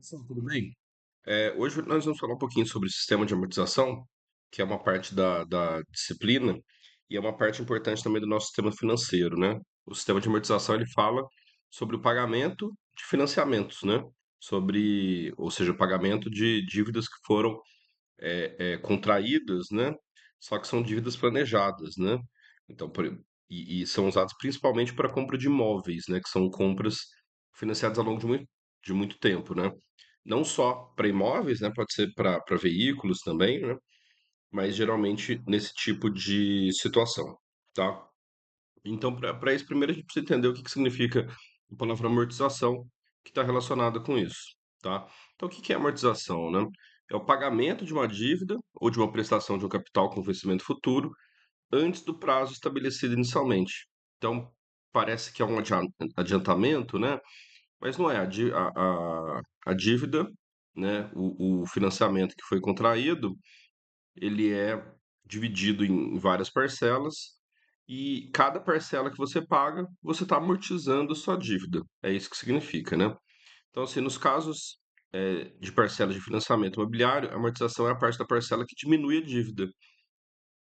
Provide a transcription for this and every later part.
Tudo bem? Hoje nós vamos falar um pouquinho sobre o sistema de amortização, que é uma parte da disciplina e é uma parte importante também do nosso sistema financeiro, né? O sistema de amortização ele fala sobre o pagamento de financiamentos, né? Ou seja, o pagamento de dívidas que foram contraídas, né? Só que são dívidas planejadas, né? Então, e são usados principalmente para compra de imóveis, né? Que são compras financiadas ao longo de muito tempo, né? Não só para imóveis, né? Pode ser para veículos também, né? Mas geralmente nesse tipo de situação, tá? Então, para isso, primeiro a gente precisa entender o que significa a palavra amortização, que está relacionada com isso, tá? Então, o que é amortização, né? É o pagamento de uma dívida ou de uma prestação de um capital com vencimento futuro antes do prazo estabelecido inicialmente. Então, parece que é um adiantamento, né? Mas não é. A dívida, né? O financiamento que foi contraído, ele é dividido em várias parcelas e cada parcela que você paga, você está amortizando sua dívida. É isso que significa, né? Então, assim, nos casos de parcelas de financiamento imobiliário, a amortização é a parte da parcela que diminui a dívida,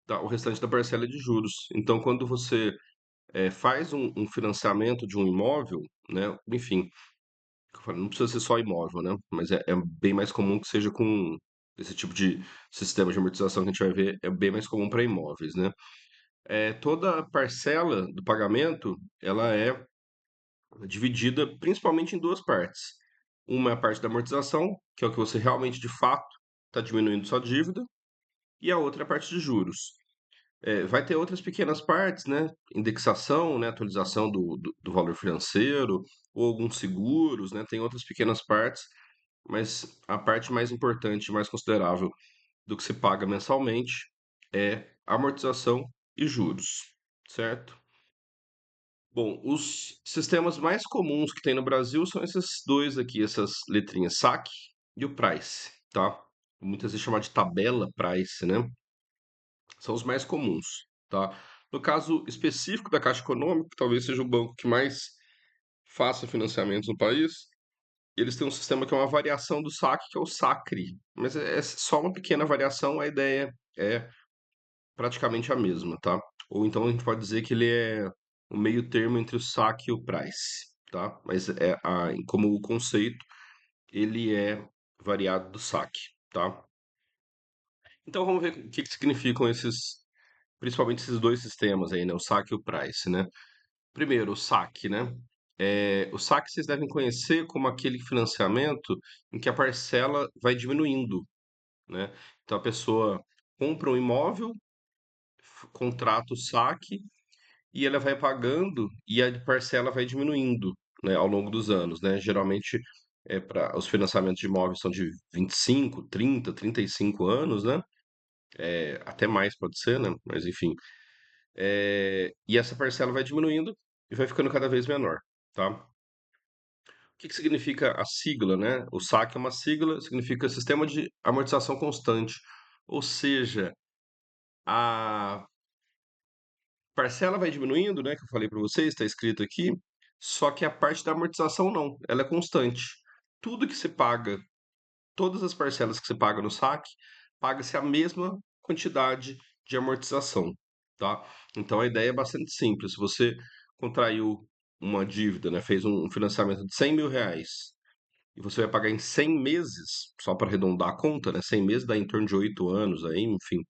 tá? O restante da parcela é de juros. Então, quando você faz um financiamento de um imóvel, né? Enfim, que eu falei, não precisa ser só imóvel, né? Mas é bem mais comum que seja com esse tipo de sistema de amortização que a gente vai ver, é bem mais comum para imóveis, né? Toda parcela do pagamento, ela é dividida principalmente em duas partes. Uma é a parte da amortização, que é o que você realmente, de fato, está diminuindo sua dívida, e a outra é a parte de juros. Vai ter outras pequenas partes, né? Indexação, né? Atualização do valor financeiro, ou alguns seguros, né? Tem outras pequenas partes, mas a parte mais importante, mais considerável do que se paga mensalmente é amortização e juros, certo? Bom, os sistemas mais comuns que tem no Brasil são esses dois aqui, essas letrinhas, saque e o price, tá? Muitas vezes chamado de tabela price, né? São os mais comuns, tá? No caso específico da Caixa Econômica, que talvez seja o banco que mais faça financiamentos no país, eles têm um sistema que é uma variação do saque, que é o Sacre. Mas é só uma pequena variação, a ideia é praticamente a mesma, tá? Ou então a gente pode dizer que ele é o meio termo entre o saque e o price, tá? Mas como o conceito, ele é variado do saque, tá? Então vamos ver o que significam principalmente esses dois sistemas aí, né? O saque e o price, né? Primeiro, o saque, né? O saque vocês devem conhecer como aquele financiamento em que a parcela vai diminuindo, né? Então a pessoa compra um imóvel, contrata o saque e ela vai pagando e a parcela vai diminuindo, né, ao longo dos anos, né? Geralmente para os financiamentos de imóveis são de 25, 30, 35 anos, né? Até mais pode ser, né? Mas enfim. E essa parcela vai diminuindo e vai ficando cada vez menor, tá? O que significa a sigla, né? O SAC é uma sigla, significa Sistema de Amortização Constante. Ou seja, a parcela vai diminuindo, né? Que eu falei para vocês, está escrito aqui, só que a parte da amortização não, ela é constante. Tudo que se paga, todas as parcelas que se paga no SAC, paga-se a mesma quantidade de amortização, tá? Então a ideia é bastante simples. Se você contraiu uma dívida, né? Fez um financiamento de 100 mil reais e você vai pagar em 100 meses, só para arredondar a conta, né? 100 meses dá em torno de 8 anos aí, enfim.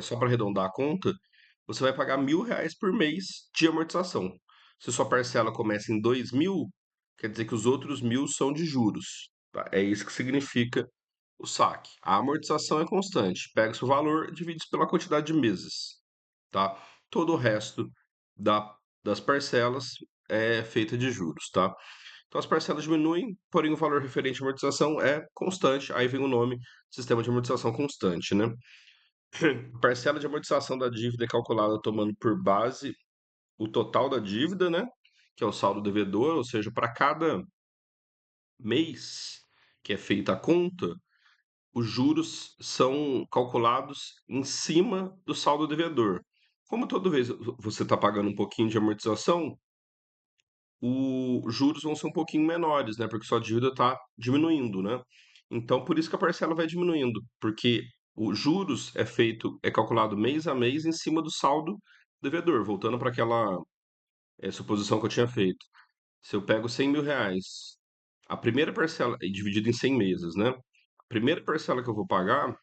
Só para arredondar a conta, você vai pagar 1.000 reais por mês de amortização. Se sua parcela começa em 2.000, quer dizer que os outros 1.000 são de juros, tá? É isso que significa o saque. A amortização é constante. Pega-se o valor e divide pela quantidade de meses, tá? Todo o resto das parcelas é feita de juros, tá? Então as parcelas diminuem, porém o valor referente à amortização é constante. Aí vem o nome sistema de amortização constante, né? Parcela de amortização da dívida é calculada tomando por base o total da dívida, né? Que é o saldo devedor, ou seja, para cada mês que é feita a conta, os juros são calculados em cima do saldo devedor. Como toda vez você está pagando um pouquinho de amortização, os juros vão ser um pouquinho menores, né? Porque sua dívida está diminuindo, né? Então, por isso que a parcela vai diminuindo, porque os juros é calculado mês a mês em cima do saldo devedor. Voltando para aquela suposição que eu tinha feito. Se eu pego R$ 100.000, a primeira parcela, e dividido em 100 meses, né? A primeira parcela que eu vou pagar,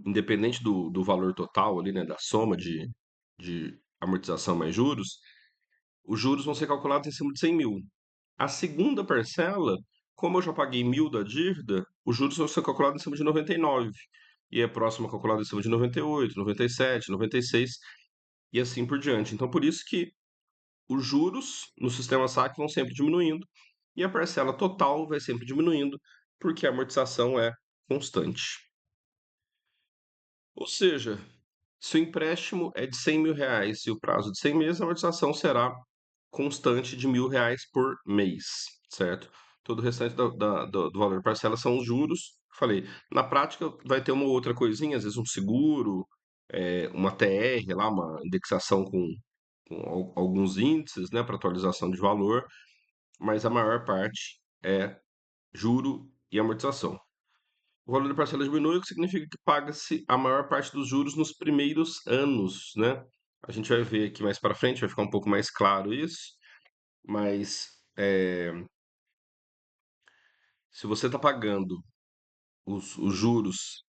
independente do valor total ali, né? Da soma de amortização mais juros, os juros vão ser calculados em cima de 100 mil. A segunda parcela, como eu já paguei 1.000 da dívida, os juros vão ser calculados em cima de 99. E a próxima calculada em cima de 98, 97, 96 e assim por diante. Então, por isso que os juros no sistema saque vão sempre diminuindo e a parcela total vai sempre diminuindo, porque a amortização é constante. Ou seja, se o empréstimo é de R$ 100.000 e o prazo de 100 meses, a amortização será constante de R$ 1.000 por mês, certo? Todo o restante do valor parcela são os juros. Falei, na prática vai ter uma outra coisinha, às vezes um seguro, uma TR lá, uma indexação com alguns índices, né, para atualização de valor, mas a maior parte é juro e amortização. O valor da parcela diminui, o que significa que paga-se a maior parte dos juros nos primeiros anos, né? A gente vai ver aqui mais para frente, vai ficar um pouco mais claro isso, mas se você está pagando os juros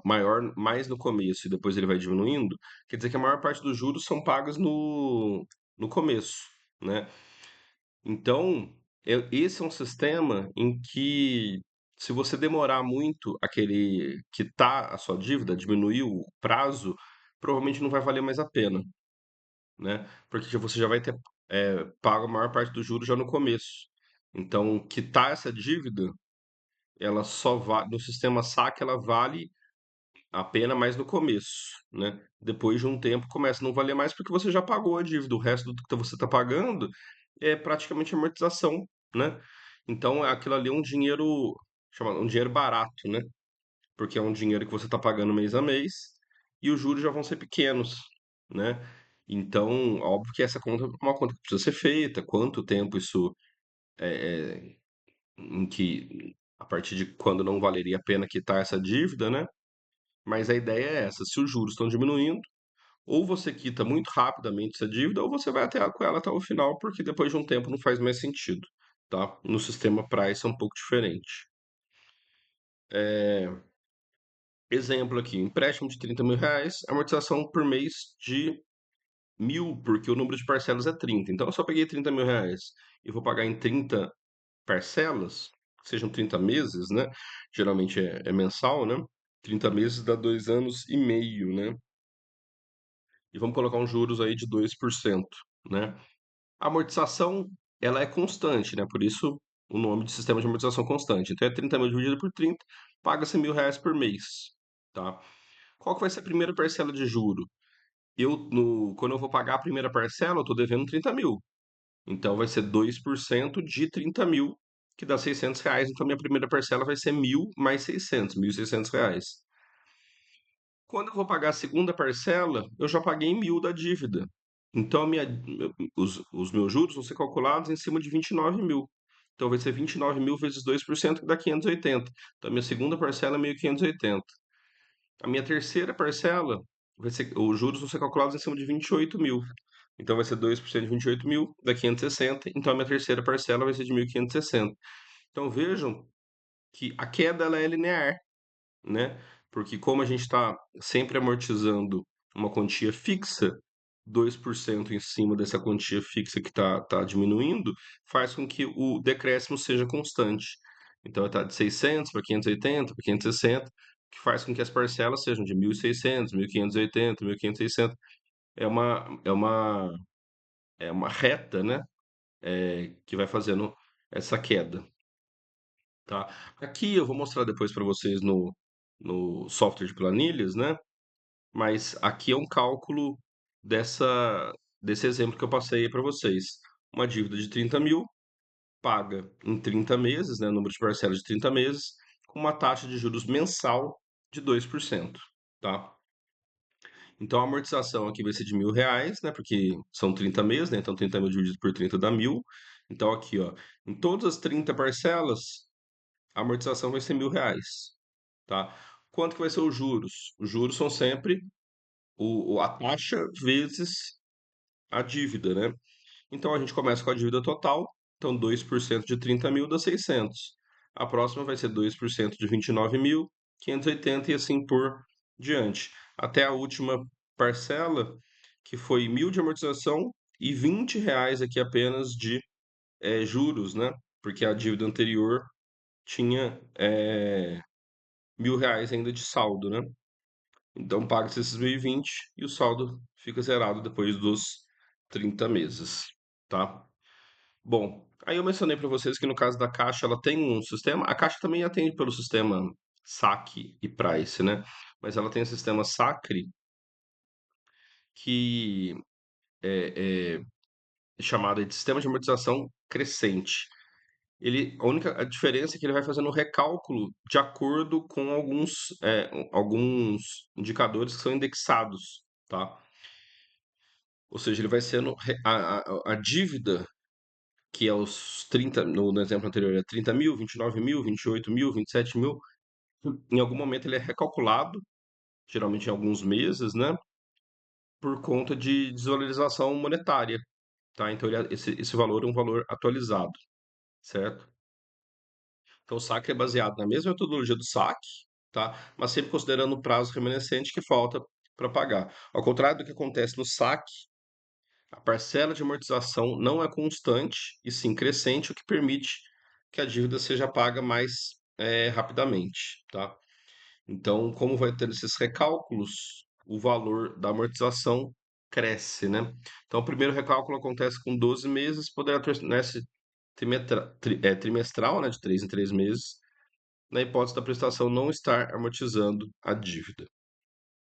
maior mais no começo e depois ele vai diminuindo, quer dizer que a maior parte dos juros são pagos no começo, né? Então, esse é um sistema em que, se você demorar muito a querer quitar a sua dívida, diminuir o prazo, provavelmente não vai valer mais a pena, né? Porque você já vai ter pago a maior parte do juros já no começo. Então, quitar essa dívida, ela só vai, no sistema saque, ela vale a pena mais no começo, né? Depois de um tempo começa a não valer mais porque você já pagou a dívida. O resto do que você está pagando é praticamente amortização, né? Então aquilo ali é um dinheiro chamado um dinheiro barato, né? Porque é um dinheiro que você está pagando mês a mês e os juros já vão ser pequenos, né? Então, óbvio que essa conta é uma conta que precisa ser feita, quanto tempo isso em que a partir de quando não valeria a pena quitar essa dívida, né? Mas a ideia é essa: se os juros estão diminuindo, ou você quita muito rapidamente essa dívida, ou você vai até com ela até o final, porque depois de um tempo não faz mais sentido, tá? No sistema Price é um pouco diferente. Exemplo aqui: empréstimo de R$ 30.000, amortização por mês de 1.000, porque o número de parcelas é 30. Então, eu só peguei R$ 30.000 e vou pagar em 30 parcelas, que sejam 30 meses, né? Geralmente é mensal, né? 30 meses dá 2 anos e meio, né? E vamos colocar uns juros aí de 2%, né? A amortização, ela é constante, né? Por isso o nome de sistema de amortização constante. Então é 30 mil dividido por 30, paga-se R$ 1.000 por mês, tá? Qual que vai ser a primeira parcela de juro? Quando eu vou pagar a primeira parcela, eu estou devendo 30 mil. Então vai ser 2% de 30 mil, que dá R$ 600. Então minha primeira parcela vai ser 1.000 mais 600, R$ 1.600. Quando eu vou pagar a segunda parcela, eu já paguei 1.000 da dívida. Então, os meus juros vão ser calculados em cima de 29 mil. Então, vai ser 29 mil vezes 2%, que dá 580. Então, a minha segunda parcela é 1.580. A minha terceira parcela, os juros vão ser calculados em cima de 28 mil. Então, vai ser 2% de 28 mil, dá 560. Então, a minha terceira parcela vai ser de 1.560. Então, vejam que a queda ela é linear, né? Porque como a gente está sempre amortizando uma quantia fixa, 2% em cima dessa quantia fixa que está diminuindo, faz com que o decréscimo seja constante. Então, está de 600 para 580, para 560, que faz com que as parcelas sejam de 1.600, 1.580, 1.560. É uma reta, né? Que vai fazendo essa queda, tá? Aqui eu vou mostrar depois para vocês no software de planilhas, né? Mas aqui é um cálculo desse exemplo que eu passei para vocês. Uma dívida de 30 mil, paga em 30 meses, né? Número de parcelas de 30 meses, com uma taxa de juros mensal de 2%, tá? Então a amortização aqui vai ser de R$ 1.000, né? Porque são 30 meses, né? Então 30 mil dividido por 30 dá 1.000. Então aqui, ó, em todas as 30 parcelas, a amortização vai ser R$ 1.000, tá? Quanto que vai ser os juros? Os juros são sempre a taxa vezes a dívida, né? Então a gente começa com a dívida total. Então 2% de 30 mil dá 600. A próxima vai ser 2% de 29.580 e assim por diante. Até a última parcela, que foi 1.000 de amortização e R$ 20 aqui apenas de juros, né? Porque a dívida anterior tinha R$ 1.000 ainda de saldo, né? Então paga-se esses 1.020 e o saldo fica zerado depois dos 30 meses, tá? Bom, aí eu mencionei para vocês que no caso da Caixa ela tem um sistema, a Caixa também atende pelo sistema Saque e Price, né? Mas ela tem o sistema Sacre que é chamado de sistema de amortização crescente. A diferença é que ele vai fazendo o recálculo de acordo com alguns indicadores que são indexados, tá? Ou seja, ele vai sendo a dívida, que é os 30, no exemplo anterior, é 30 mil, 29 mil, 28 mil, 27 mil. Em algum momento ele é recalculado, geralmente em alguns meses, né? Por conta de desvalorização monetária, tá? Então esse valor é um valor atualizado, certo? Então o saque é baseado na mesma metodologia do saque, tá? Mas sempre considerando o prazo remanescente que falta para pagar. Ao contrário do que acontece no saque, a parcela de amortização não é constante, e sim crescente, o que permite que a dívida seja paga mais rapidamente, tá? Então, como vai ter esses recálculos, o valor da amortização cresce, né? Então, o primeiro recálculo acontece com 12 meses, poderá tornar-se trimestral, né, de 3 em 3 meses, na hipótese da prestação não estar amortizando a dívida,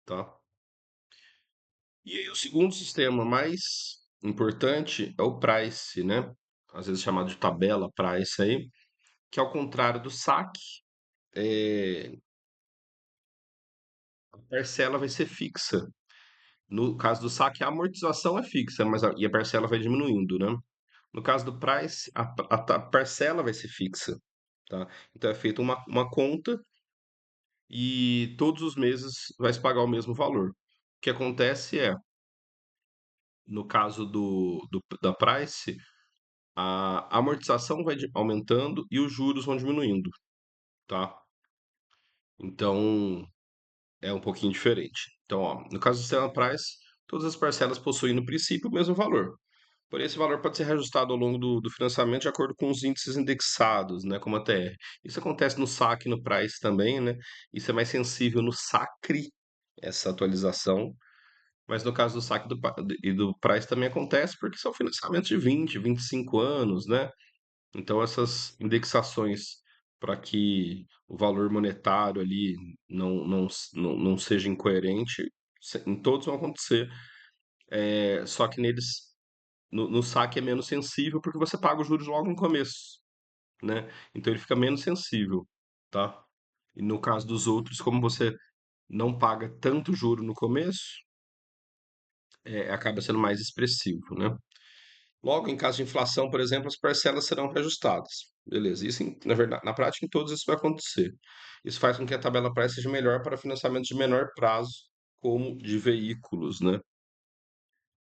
tá? E aí, o segundo sistema mais importante é o price, né? Às vezes chamado de tabela price aí, que ao contrário do saque, a parcela vai ser fixa. No caso do saque, a amortização é fixa, e a parcela vai diminuindo, né? No caso do price, a parcela vai ser fixa, tá? Então é feita uma conta e todos os meses vai se pagar o mesmo valor. O que acontece é, no caso da price, a amortização vai aumentando e os juros vão diminuindo, tá? Então é um pouquinho diferente. Então, ó, no caso do sistema price, todas as parcelas possuem no princípio o mesmo valor. Porém, esse valor pode ser reajustado ao longo do financiamento de acordo com os índices indexados, né, como a TR. Isso acontece no saque e no price também, né? Isso é mais sensível no Sacre, essa atualização. Mas no caso do saque e do price também acontece porque são financiamentos de 20, 25 anos, né? Então essas indexações para que o valor monetário ali não seja incoerente, em todos vão acontecer. Só que no saque é menos sensível porque você paga os juros logo no começo, né? Então ele fica menos sensível, tá? E no caso dos outros, como você não paga tanto juro no começo, acaba sendo mais expressivo, né? Logo, em caso de inflação, por exemplo, as parcelas serão reajustadas. Beleza, isso, na verdade, na prática, em todos isso vai acontecer. Isso faz com que a tabela price seja melhor para financiamentos de menor prazo, como de veículos, né?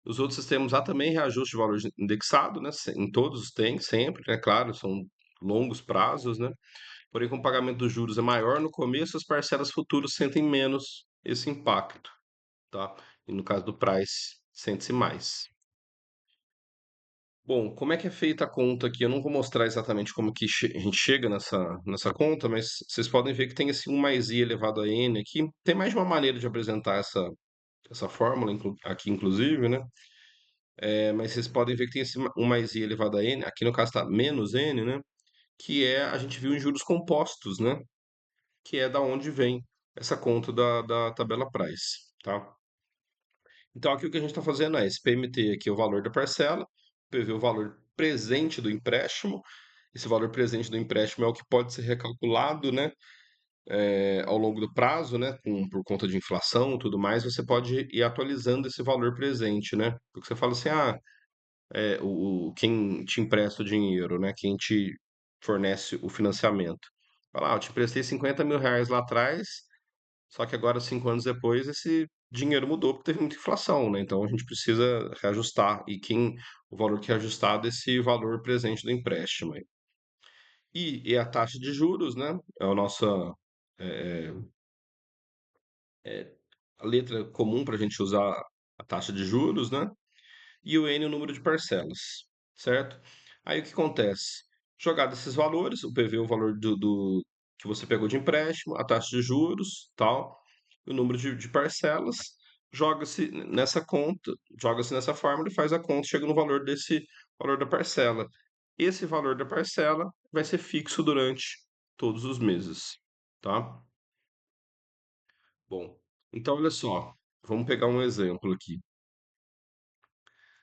Os outros sistemas há também reajuste de valor indexado, né? Em todos tem, sempre, né? Claro, são longos prazos, né? Porém, como o pagamento dos juros é maior no começo, as parcelas futuras sentem menos esse impacto, tá? E no caso do price, sente-se mais. Bom, como é que é feita a conta aqui? Eu não vou mostrar exatamente como que a gente chega nessa conta, mas vocês podem ver que tem esse 1 mais i elevado a n aqui. Tem mais de uma maneira de apresentar essa fórmula aqui, inclusive, né? Mas vocês podem ver que tem esse 1 mais i elevado a n, aqui no caso está menos n, né? Que a gente viu em juros compostos, né? Que é da onde vem essa conta da tabela price, tá? Então aqui o que a gente está fazendo esse PMT aqui é o valor da parcela, PV é o valor presente do empréstimo. Esse valor presente do empréstimo é o que pode ser recalculado, né? ao longo do prazo, né, por conta de inflação e tudo mais, você pode ir atualizando esse valor presente, né? Porque você fala assim, quem te empresta o dinheiro, né? Quem te fornece o financiamento. Fala, eu te emprestei R$ 50.000 lá atrás, só que agora, 5 anos depois, esse dinheiro mudou porque teve muita inflação, né? Então a gente precisa reajustar. O valor que é ajustado é esse valor presente do empréstimo. Aí. E a taxa de juros, né? É a nossa é, a letra comum para a gente usar a taxa de juros, né? E o N é o número de parcelas, certo? Aí o que acontece? Jogado esses valores, o PV é o valor do que você pegou de empréstimo, a taxa de juros, tal, o número de parcelas, joga-se nessa conta, joga-se nessa fórmula e faz a conta, chega no valor desse valor da parcela. Esse valor da parcela vai ser fixo durante todos os meses, tá? Bom, então olha só, vamos pegar um exemplo aqui.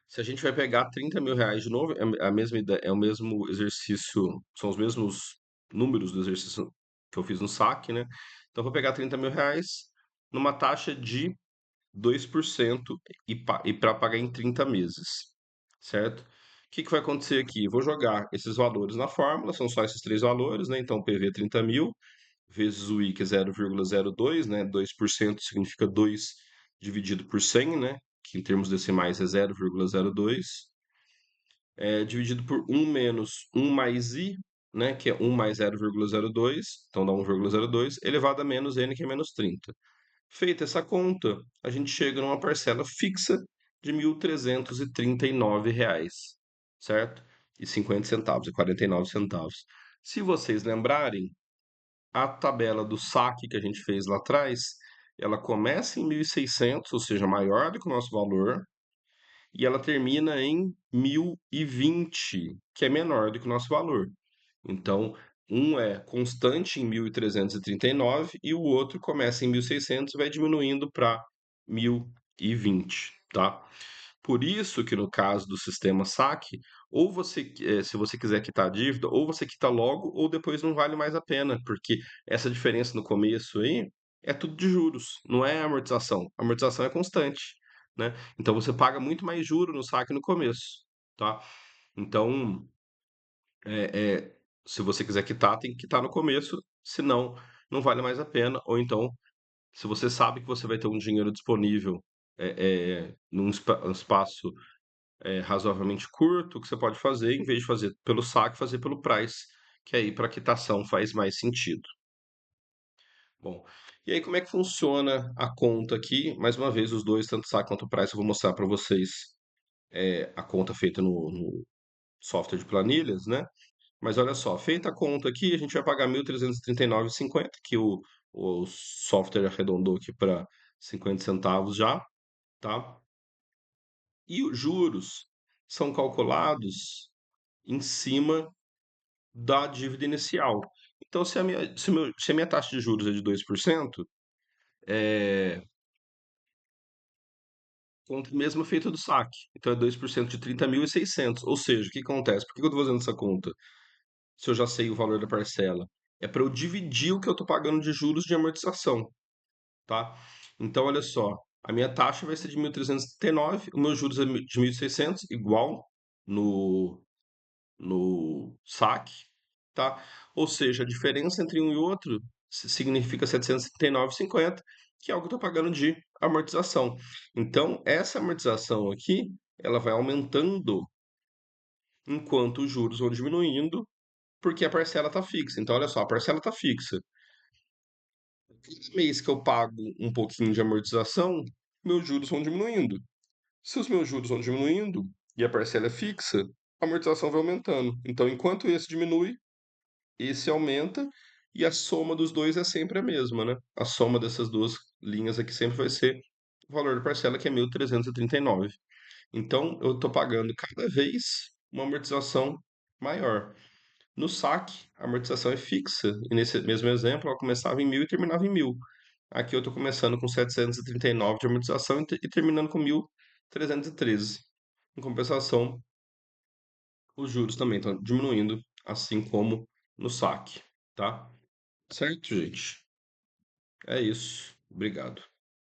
Se a gente vai pegar R$ 30.000 de novo, é a mesma ideia, é o mesmo exercício, são os mesmos números do exercício que eu fiz no saque, né? Então, eu vou pegar R$ 30.000 numa taxa de 2% e para pagar em 30 meses, certo? O que que vai acontecer aqui? Eu vou jogar esses valores na fórmula, são só esses três valores, né? Então, PV 30.000 vezes o I, que é 0,02, né? 2% significa 2 dividido por 100, né? Que em termos decimais é 0,02, dividido por um menos um mais I, né? Que é um mais 0,02, então dá 1,02, elevado a menos N, que é menos 30. Feita essa conta, a gente chega numa parcela fixa de R$ 1.339, certo? E 50 centavos, e 49 centavos. Se vocês lembrarem, a tabela do saque que a gente fez lá atrás, ela começa em 1.600, ou seja, maior do que o nosso valor, e ela termina em 1.020, que é menor do que o nosso valor. Então, um é constante em 1.339 e o outro começa em 1.600 e vai diminuindo para 1.020, tá? Por isso que no caso do sistema saque, ou você, se você quiser quitar a dívida, ou você quita logo, ou depois não vale mais a pena, porque essa diferença no começo aí é tudo de juros, não é amortização. A amortização é constante, né? Então você paga muito mais juro no saque no começo, tá? Então, é, é, se você quiser quitar, tem que quitar no começo, senão não vale mais a pena. Ou então, se você sabe que você vai ter um dinheiro disponível num espaço razoavelmente curto, o que você pode fazer, em vez de fazer pelo saque, fazer pelo price, que aí para quitação faz mais sentido. Bom, e aí como é que funciona a conta aqui? Mais uma vez, os dois, tanto saque quanto price, eu vou mostrar para vocês a conta feita no software de planilhas, né? Mas olha só, feita a conta aqui, a gente vai pagar 1.339,50, que o software arredondou aqui para 50 centavos já, tá? E os juros são calculados em cima da dívida inicial. Então, se a minha taxa de juros é de 2%, é conta mesmo feita do saque. Então, é 2% de 30.600. Ou seja, o que acontece? Por que eu estou fazendo essa conta? Se eu já sei o valor da parcela? É para eu dividir o que eu estou pagando de juros de amortização, tá? Então, olha só, a minha taxa vai ser de 1.339, o meu juros é de 1.600, igual no, no saque, tá? Ou seja, a diferença entre um e outro significa 739,50, que é o que eu estou pagando de amortização. Então, essa amortização aqui, ela vai aumentando enquanto os juros vão diminuindo, porque a parcela está fixa. Então, olha só, a parcela está fixa. Cada mês que eu pago um pouquinho de amortização, meus juros vão diminuindo. Se os meus juros vão diminuindo e a parcela é fixa, a amortização vai aumentando. Então, enquanto esse diminui, esse aumenta e a soma dos dois é sempre a mesma, né? A soma dessas duas linhas aqui sempre vai ser o valor da parcela, que é 1.339. Então, eu estou pagando cada vez uma amortização maior. No saque, a amortização é fixa, e nesse mesmo exemplo, ela começava em 1.000 e terminava em 1.000. Aqui eu estou começando com 739 de amortização e terminando com 1.313. Em compensação, os juros também estão diminuindo, assim como no saque, tá? Certo, gente? É isso. Obrigado.